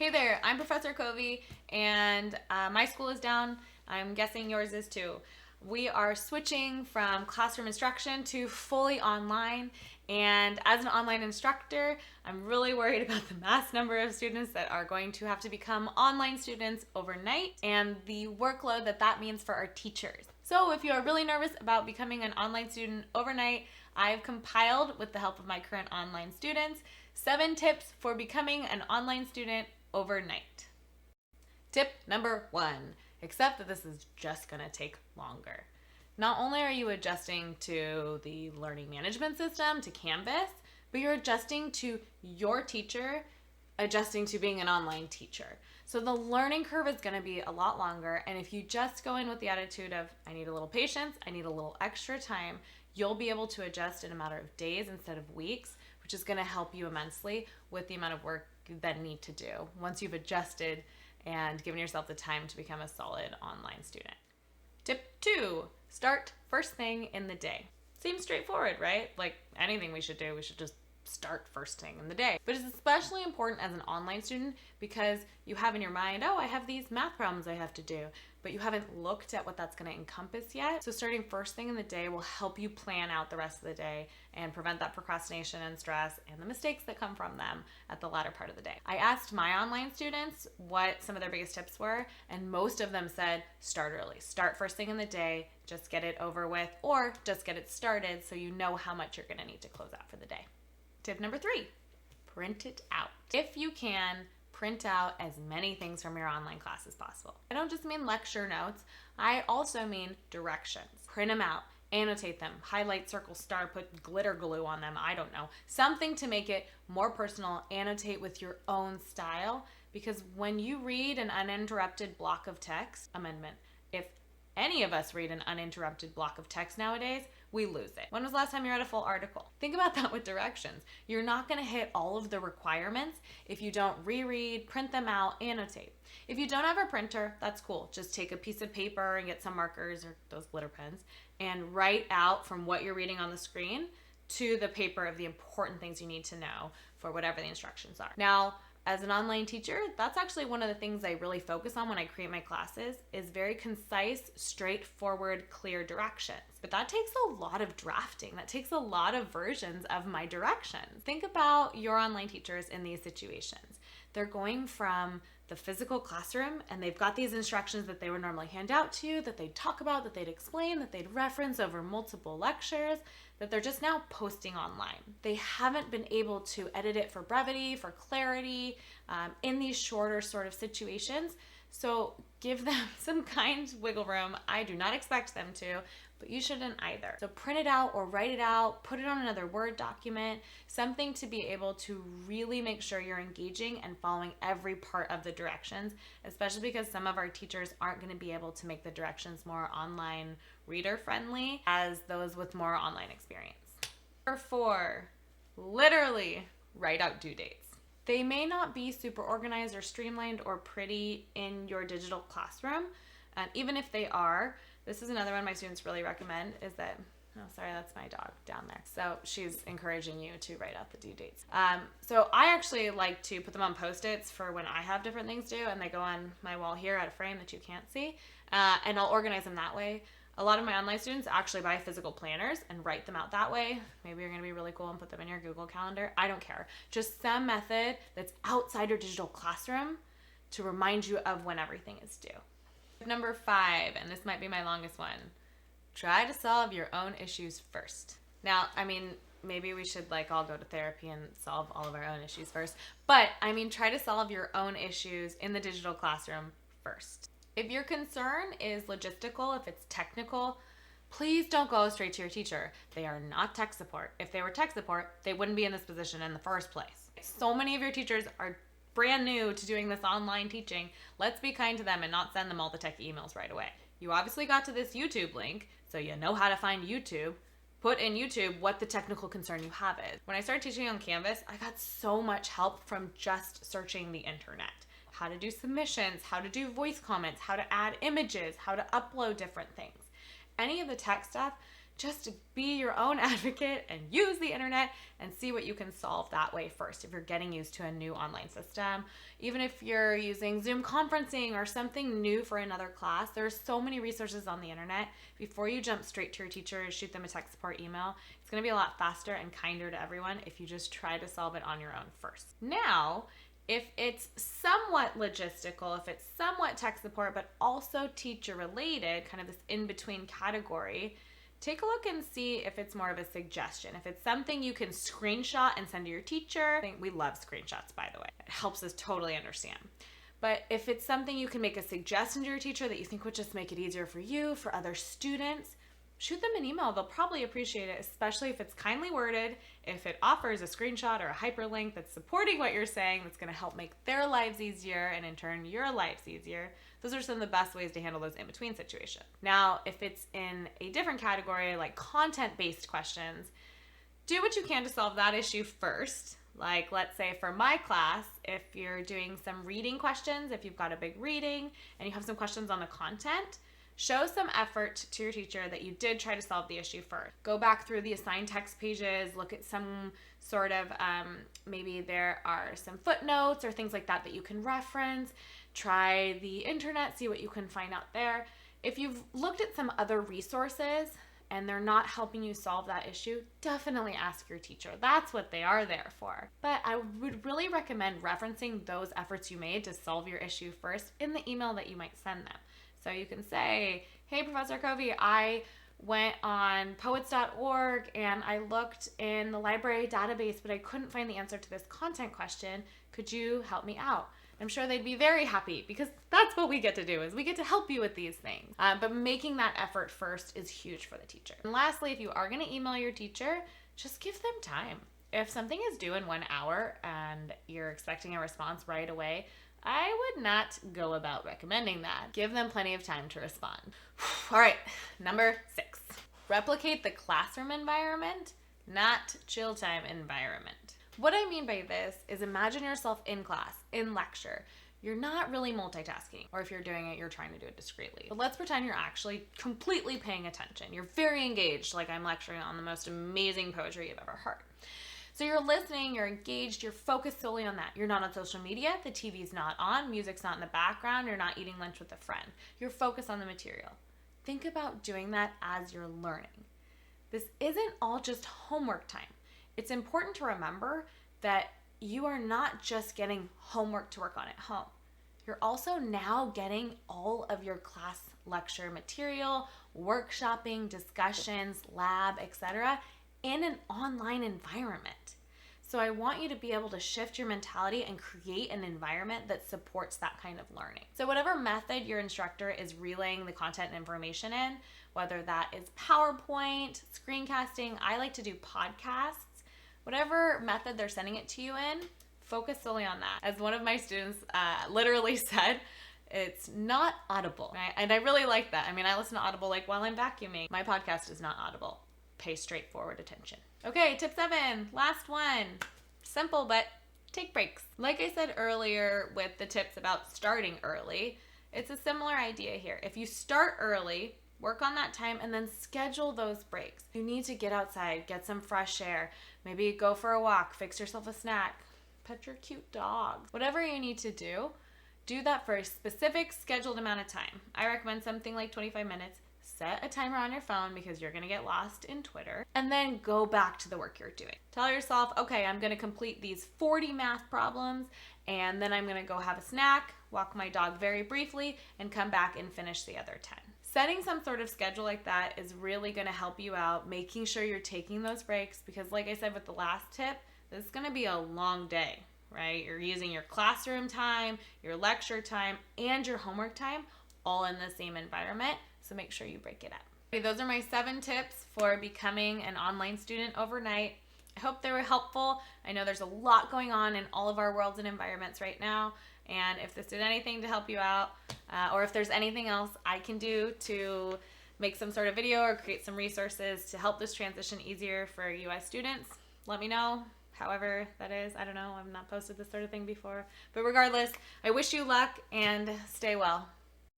Hey there, I'm Professor Covey, and my school is down. I'm guessing yours is too. We are switching from classroom instruction to fully online, and as an online instructor, I'm really worried about the mass number of students that are going to have to become online students overnight and the workload that that means for our teachers. So if you are really nervous about becoming an online student overnight, I've compiled, with the help of my current online students, 7 tips for becoming an online student overnight. Tip number 1, accept that this is just going to take longer. Not only are you adjusting to the learning management system, to Canvas, but you're adjusting to your teacher, adjusting to being an online teacher. So the learning curve is going to be a lot longer, and if you just go in with the attitude of, I need a little patience, I need a little extra time, you'll be able to adjust in a matter of days instead of weeks, which is going to help you immensely with the amount of work you then need to do once you've adjusted and given yourself the time to become a solid online student. Tip 2, start first thing in the day. Seems straightforward, right? Like anything we should do, we should just start first thing in the day. But it's especially important as an online student because you have in your mind, oh, I have these math problems I have to do, but you haven't looked at what that's going to encompass yet. So starting first thing in the day will help you plan out the rest of the day and prevent that procrastination and stress and the mistakes that come from them at the latter part of the day. I asked my online students what some of their biggest tips were, and most of them said start early. Start first thing in the day, just get it over with, or just get it started so you know how much you're going to need to close out for the day. Tip number 3, print it out. If you can, print out as many things from your online class as possible. I don't just mean lecture notes, I also mean directions. Print them out, annotate them, highlight, circle, star, put glitter glue on them, I don't know. Something to make it more personal, annotate with your own style, because when you read an uninterrupted block of text, amendment, if any of us read an uninterrupted block of text nowadays, we lose it. When was the last time you read a full article? Think about that with directions. You're not going to hit all of the requirements if you don't reread, print them out, annotate. If you don't have a printer, that's cool. Just take a piece of paper and get some markers or those glitter pens and write out from what you're reading on the screen to the paper of the important things you need to know for whatever the instructions are. Now, as an online teacher, that's actually one of the things I really focus on when I create my classes is very concise, straightforward, clear directions. But that takes a lot of drafting. That takes a lot of versions of my directions. Think about your online teachers in these situations. They're going from the physical classroom and they've got these instructions that they would normally hand out to you, that they'd talk about, that they'd explain, that they'd reference over multiple lectures, that they're just now posting online. They haven't been able to edit it for brevity, for clarity, in these shorter sort of situations. So give them some kind wiggle room. I do not expect them to, but you shouldn't either. So print it out or write it out, put it on another Word document, something to be able to really make sure you're engaging and following every part of the directions, especially because some of our teachers aren't going to be able to make the directions more online reader friendly as those with more online experience. Number 4, literally write out due dates. They may not be super organized or streamlined or pretty in your digital classroom. And even if they are, this is another one my students really recommend is that, oh, sorry, that's my dog down there. So she's encouraging you to write out the due dates. So I actually like to put them on Post-its for when I have different things to do, and they go on my wall here at a frame that you can't see. And I'll organize them that way. A lot of my online students actually buy physical planners and write them out that way. Maybe you're going to be really cool and put them in your Google Calendar. I don't care. Just some method that's outside your digital classroom to remind you of when everything is due. Number 5, and this might be my longest one, try to solve your own issues first. Now, I mean, maybe we should all go to therapy and solve all of our own issues first, but I mean, try to solve your own issues in the digital classroom first. If your concern is logistical, if it's technical, please don't go straight to your teacher. They are not tech support. If they were tech support, they wouldn't be in this position in the first place. So many of your teachers are brand new to doing this online teaching. Let's be kind to them and not send them all the tech emails right away. You obviously got to this YouTube link, so you know how to find YouTube. Put in YouTube what the technical concern you have is. When I started teaching on Canvas, I got so much help from just searching the internet. How to do submissions, how to do voice comments, how to add images, how to upload different things. Any of the tech stuff just be your own advocate and use the internet and see what you can solve that way first if you're getting used to a new online system. Even if you're using Zoom conferencing or something new for another class, there's so many resources on the internet. Before you jump straight to your teacher, shoot them a tech support email. It's going to be a lot faster and kinder to everyone if you just try to solve it on your own first. Now, if it's somewhat logistical, if it's somewhat tech support, but also teacher related, kind of this in-between category, take a look and see if it's more of a suggestion. If it's something you can screenshot and send to your teacher, we love screenshots, by the way. It helps us totally understand. But if it's something you can make a suggestion to your teacher that you think would just make it easier for you, for other students, shoot them an email. They'll probably appreciate it, especially if it's kindly worded, if it offers a screenshot or a hyperlink that's supporting what you're saying, that's going to help make their lives easier and in turn your lives easier. Those are some of the best ways to handle those in-between situations. Now, if it's in a different category, like content-based questions, do what you can to solve that issue first. Like, let's say for my class, if you're doing some reading questions, if you've got a big reading and you have some questions on the content, show some effort to your teacher that you did try to solve the issue first. Go back through the assigned text pages, look at some sort of, maybe there are some footnotes or things like that that you can reference. Try the internet, see what you can find out there. If you've looked at some other resources and they're not helping you solve that issue, definitely ask your teacher. That's what they are there for. But I would really recommend referencing those efforts you made to solve your issue first in the email that you might send them. So you can say, hey, Professor Covey, I went on poets.org and I looked in the library database, but I couldn't find the answer to this content question. Could you help me out? I'm sure they'd be very happy because that's what we get to do, is we get to help you with these things. But making that effort first is huge for the teacher. And lastly, if you are going to email your teacher, just give them time. If something is due in 1 hour and you're expecting a response right away, I would not go about recommending that. Give them plenty of time to respond. All right, number 6. Replicate the classroom environment, not chill time environment. What I mean by this is imagine yourself in class, in lecture. You're not really multitasking, or if you're doing it, you're trying to do it discreetly. But let's pretend you're actually completely paying attention. You're very engaged, like I'm lecturing on the most amazing poetry you've ever heard. So you're listening, you're engaged, you're focused solely on that. You're not on social media, the TV's not on, music's not in the background, you're not eating lunch with a friend. You're focused on the material. Think about doing that as you're learning. This isn't all just homework time. It's important to remember that you are not just getting homework to work on at home. You're also now getting all of your class lecture material, workshopping, discussions, lab, etc. in an online environment. So I want you to be able to shift your mentality and create an environment that supports that kind of learning. So whatever method your instructor is relaying the content and information in, whether that is PowerPoint, screencasting, I like to do podcasts, whatever method they're sending it to you in, focus solely on that. As one of my students literally said, it's not audible, right? And I really like that. I mean, I listen to Audible like while I'm vacuuming. My podcast is not audible. Pay straightforward attention. Okay, tip 7, last one. Simple, but take breaks. Like I said earlier with the tips about starting early, it's a similar idea here. If you start early, work on that time and then schedule those breaks. You need to get outside, get some fresh air, maybe go for a walk, fix yourself a snack, pet your cute dog. Whatever you need to do that for a specific scheduled amount of time. I recommend something like 25 minutes. Set a timer on your phone because you're going to get lost in Twitter, and then go back to the work you're doing. Tell yourself, okay, I'm going to complete these 40 math problems, and then I'm going to go have a snack, walk my dog very briefly, and come back and finish the other 10. Setting some sort of schedule like that is really going to help you out, making sure you're taking those breaks, because like I said with the last tip, this is going to be a long day, right? You're using your classroom time, your lecture time, and your homework time all in the same environment. So make sure you break it up. Okay, those are my 7 tips for becoming an online student overnight. I hope they were helpful. I know there's a lot going on in all of our worlds and environments right now. And if this did anything to help you out, or if there's anything else I can do to make some sort of video or create some resources to help this transition easier for US students, let me know. However that is, I don't know, I've not posted this sort of thing before. But regardless, I wish you luck and stay well.